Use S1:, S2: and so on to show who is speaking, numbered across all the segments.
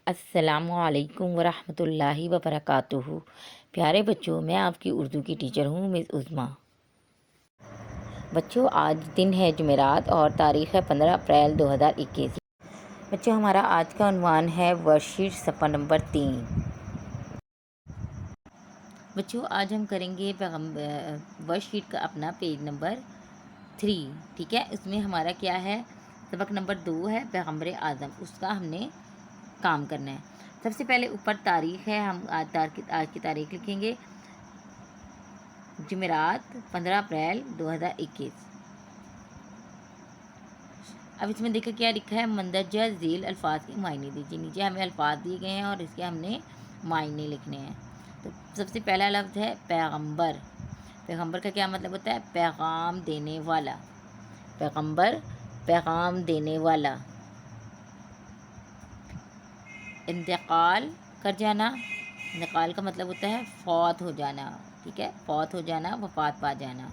S1: السلام علیکم ورحمۃ اللہ وبرکاتہ۔ پیارے بچوں، میں آپ کی اردو کی ٹیچر ہوں مس عظمیٰ۔ بچوں، آج دن ہے جمعرات اور تاریخ ہے 15 اپریل 2021۔ بچوں، ہمارا آج کا عنوان ہے ورک شیٹ صفحہ نمبر 3۔ بچوں، آج ہم کریں گے ورک شیٹ کا اپنا پیج نمبر 3، ٹھیک ہے۔ اس میں ہمارا کیا ہے، سبق نمبر 2 ہے پیغمبر اعظم، اس کا ہم نے کام کرنا ہے۔ سب سے پہلے اوپر تاریخ ہے، ہم آج کی تاریخ لکھیں گے جمعرات 15 اپریل 2021۔ اب اس میں دیکھیں کیا لکھا ہے، مندرجہ ذیل الفاظ کے معنی دیجیے۔ نیچے ہمیں الفاظ دیے گئے ہیں اور اس کے ہم نے معنی لکھنے ہیں۔ تو سب سے پہلا لفظ ہے پیغمبر۔ پیغمبر کا کیا مطلب ہوتا ہے؟ پیغام دینے والا۔ پیغمبر پیغام دینے والا۔ انتقال کر جانا، انتقال کا مطلب ہوتا ہے فوت ہو جانا، ٹھیک ہے، فوت ہو جانا، وفات پا جانا۔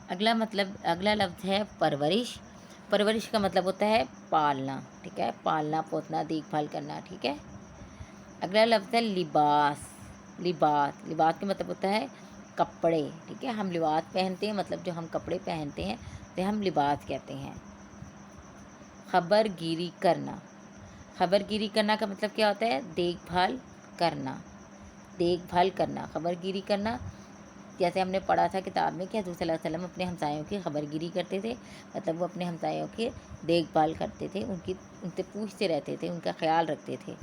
S1: اگلا لفظ ہے پرورش۔ پرورش کا مطلب ہوتا ہے پالنا، ٹھیک ہے، پالنا پوسنا، دیکھ بھال کرنا، ٹھیک ہے۔ اگلا لفظ ہے لباس۔ لباس کا مطلب ہوتا ہے کپڑے، ٹھیک ہے، ہم لباس پہنتے ہیں، مطلب جو ہم کپڑے پہنتے ہیں تو ہم لباس کہتے ہیں۔ خبر گیری کرنا۔ خبر گیری کرنا کا مطلب کیا ہوتا ہے؟ دیکھ بھال کرنا، دیکھ بھال کرنا، خبر گیری کرنا۔ جیسے ہم نے پڑھا تھا کتاب میں کہ حضور صلی اللہ علیہ وسلم اپنے ہمسایوں کی خبر گیری کرتے تھے، مطلب وہ اپنے ہمسایوں کی دیکھ بھال کرتے تھے، ان سے پوچھتے رہتے تھے، ان کا خیال رکھتے تھے۔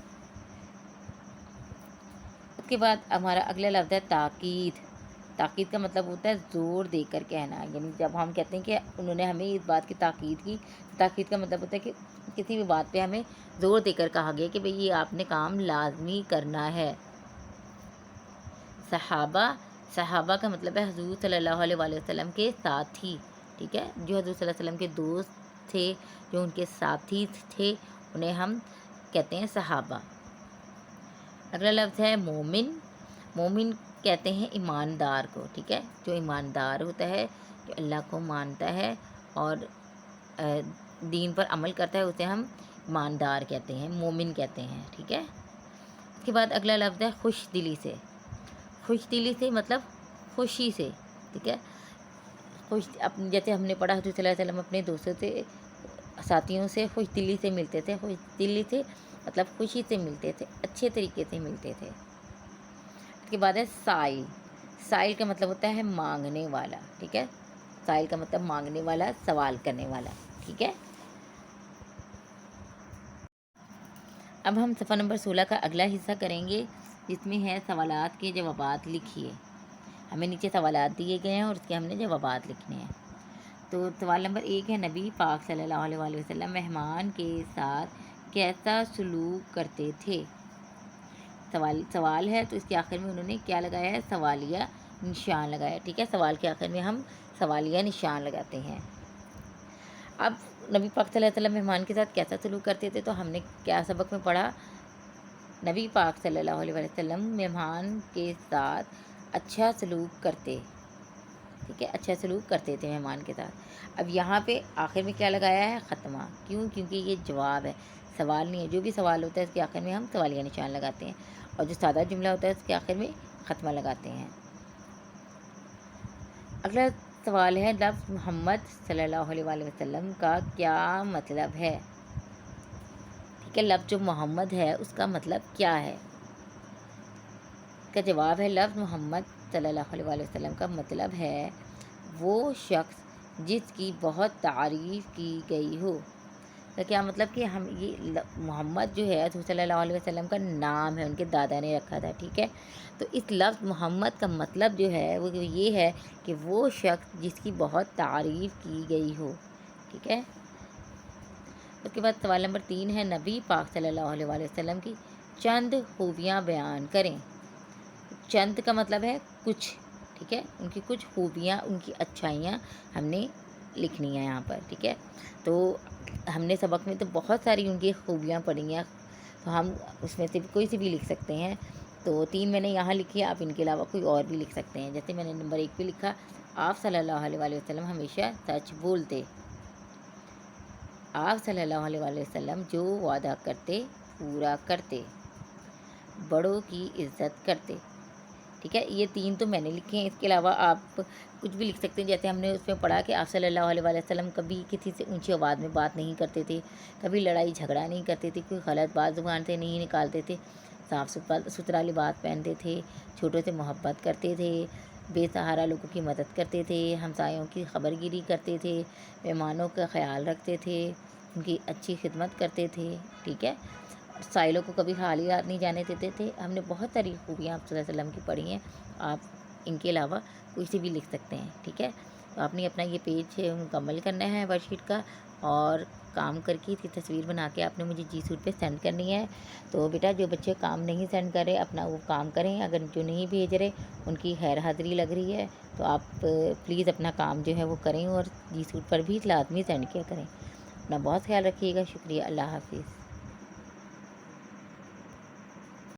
S1: اس کے بعد ہمارا اگلا لفظ ہے تاکید۔ تاکید کا مطلب ہوتا ہے زور دے کر کہنا، یعنی جب ہم کہتے ہیں کہ انہوں نے ہمیں اس بات کی تاکید کی، تاکید کا مطلب ہوتا ہے کہ کسی بھی بات پہ ہمیں زور دے کر کہا گیا کہ بھئی یہ آپ نے کام لازمی کرنا ہے۔ صحابہ کا مطلب ہے حضور صلی اللہ علیہ وآلہ وسلم کے ساتھی، ٹھیک ہے، جو حضور صلی اللہ علیہ وسلم کے دوست تھے، جو ان کے ساتھی تھے، انہیں ہم کہتے ہیں صحابہ۔ اگلا لفظ ہے مومن۔ مومن کہتے ہیں ایماندار کو، ٹھیک ہے، جو ایماندار ہوتا ہے، جو اللہ کو مانتا ہے اور دین پر عمل کرتا ہے، اسے ہم ایماندار کہتے ہیں، مومن کہتے ہیں، ٹھیک ہے۔ اس کے بعد اگلا لفظ ہے خوش دلی سے۔ خوش دلی سے مطلب خوشی سے، ٹھیک ہے، جیسے ہم نے پڑھا حضور صلی اللہ علیہ وسلم اپنے دوستوں سے، ساتھیوں سے خوش دلی سے ملتے تھے۔ خوش دلی سے مطلب خوشی سے ملتے تھے، اچھے طریقے سے ملتے تھے۔ اس کے بعد ہے سائل۔ سائل کا مطلب ہوتا ہے مانگنے والا، ٹھیک ہے، سائل کا مطلب مانگنے والا، سوال کرنے والا، ٹھیک ہے۔ اب ہم صفحہ نمبر 16 کا اگلا حصہ کریں گے، جس میں ہے سوالات کے جوابات لکھیے۔ ہمیں نیچے سوالات دیے گئے ہیں اور اس کے ہم نے جوابات لکھنے ہیں۔ تو سوال نمبر 1 ہے، نبی پاک صلی اللہ علیہ وآلہ وسلم مہمان کے ساتھ کیسا سلوک کرتے تھے؟ سوال ہے تو اس کے آخر میں انہوں نے کیا لگایا ہے؟ سوالیہ نشان لگایا، ٹھیک ہے، سوال کے آخر میں ہم سوالیہ نشان لگاتے ہیں۔ اب نبی پاک صلی اللہ علیہ وسلم مہمان کے ساتھ کیسا سلوک کرتے تھے، تو ہم نے کیا سبق میں پڑھا؟ نبی پاک صلی اللہ علیہ وسلم مہمان کے ساتھ اچھا سلوک کرتے، ٹھیک ہے، اچھا سلوک کرتے تھے مہمان کے ساتھ۔ اب یہاں پہ آخر میں کیا لگایا ہے؟ ختمہ۔ کیوں؟ کیونکہ یہ جواب ہے، سوال نہیں ہے۔ جو بھی سوال ہوتا ہے اس کے آخر میں ہم سوالیہ نشان لگاتے ہیں، اور جو سادہ جملہ ہوتا ہے اس کے آخر میں ختمہ لگاتے ہیں۔ اگلا سوال ہے، لفظ محمد صلی اللہ علیہ وآلہ وسلم کا کیا مطلب ہے؟ ٹھیک ہے، لفظ جو محمد ہے اس کا مطلب کیا ہے؟ اس کا جواب ہے، لفظ محمد صلی اللہ علیہ وآلہ وسلم کا مطلب ہے وہ شخص جس کی بہت تعریف کی گئی ہو۔ تو کیا مطلب کہ ہم یہ محمد جو ہے حضور صلی اللہ علیہ وسلم کا نام ہے، ان کے دادا نے رکھا تھا، ٹھیک ہے۔ تو اس لفظ محمد کا مطلب جو ہے وہ یہ ہے کہ وہ شخص جس کی بہت تعریف کی گئی ہو، ٹھیک ہے۔ اس کے بعد سوال نمبر 3 ہے، نبی پاک صلی اللہ علیہ وآلہ وسلم کی چند خوبیاں بیان کریں۔ چند کا مطلب ہے کچھ، ٹھیک ہے، ان کی کچھ خوبیاں، ان کی اچھائیاں ہم نے لکھنی ہیں یہاں پر، ٹھیک ہے۔ تو ہم نے سبق میں تو بہت ساری ان کی خوبیاں پڑھی ہیں، تو ہم اس میں سے کوئی سی بھی لکھ سکتے ہیں۔ تو 3 میں نے یہاں لکھی ہے، آپ ان کے علاوہ کوئی اور بھی لکھ سکتے ہیں۔ جیسے میں نے نمبر 1 پہ لکھا، آپ صلی اللہ علیہ وآلہ وسلم ہمیشہ سچ بولتے۔ آپ صلی اللہ علیہ وآلہ وسلم جو وعدہ کرتے پورا کرتے، بڑوں کی عزت کرتے۔ ٹھیک ہے، یہ 3 تو میں نے لکھے ہیں، اس کے علاوہ آپ کچھ بھی لکھ سکتے ہیں۔ جیسے ہم نے اس میں پڑھا کہ آپ صلی اللہ علیہ وآلہ وسلم کبھی کسی سے اونچی آواز میں بات نہیں کرتے تھے، کبھی لڑائی جھگڑا نہیں کرتے تھے، کوئی غلط بات زبان سے نہیں نکالتے تھے، صاف ستھرا لباس پہنتے تھے، چھوٹوں سے محبت کرتے تھے، بے سہارا لوگوں کی مدد کرتے تھے، ہمسایوں کی خبر گیری کرتے تھے، مہمانوں کا خیال رکھتے تھے، ان کی اچھی خدمت کرتے تھے۔ ٹھیک ہے، سائلوں کو کبھی خالی ہاتھ نہیں جانے دیتے تھے۔ ہم نے بہت ساری خوبیاں آپ صلی اللہ علیہ وسلم کی پڑھی ہیں، آپ ان کے علاوہ کوئی سی بھی لکھ سکتے ہیں۔ ٹھیک ہے، تو آپ نے اپنا یہ پیج مکمل کرنا ہے ورک شیٹ کا، اور کام کر کے اس کی تصویر بنا کے آپ نے مجھے جی سوٹ پہ سینڈ کرنی ہے۔ تو بیٹا جو بچے کام نہیں سینڈ کر رہے اپنا وہ کام کریں، اگر جو نہیں بھیج رہے ان کی غیر حاضری لگ رہی ہے تو آپ پلیز اپنا کام جو ہے وہ کریں، اور جی سوٹ پر بھی لازمی سینڈ کیا کریں۔ اپنا بہت خیال رکھیے گا، شکریہ، اللہ حافظ۔